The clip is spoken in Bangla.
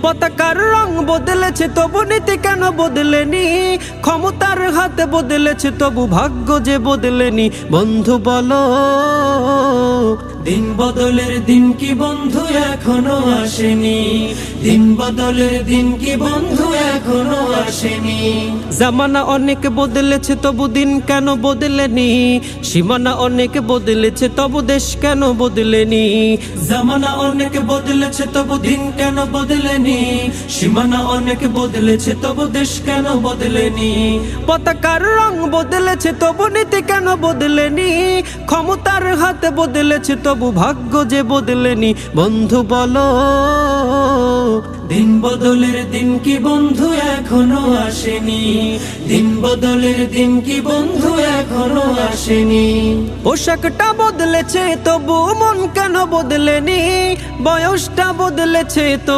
পতাকার রং বদলেছে তবু নীতি কেন বদলেনি, ক্ষমতার হাতে বদলেছে তবু ভাগ্য যে বদলেনি। বন্ধু বলো দিন বদলের দিন কি বন্ধু এখনো আসেনি, দিন বদলের দিন কি বন্ধু এখনো আসেনি। জামানা অনেক বদলেছে তবু দিন কেন বদলেনি, সীমানা অনেক বদলেছে তবু দেশ কেন বদলেনি। জামানা অনেক বদলেছে তবু দিন কেন বদলেনি, সীমানা অনেক বদলেছে তবু দেশ কেন বদলেনি। পতাকার রং বদলেছে তবু নীতি কেন বদলেনি, ক্ষমতার হাতে বদলেছে তবু ভাগ্য যে বদলেনি। বন্ধু বলো দিন বদলের দিন কি বন্ধু এখনো আসেনি, দিন বদলের দিন কি বন্ধু এখনো আসেনি। পোশাকটা বদলেছে তবু মন কেন বদলেনি, বয়সটা বদলেছে তো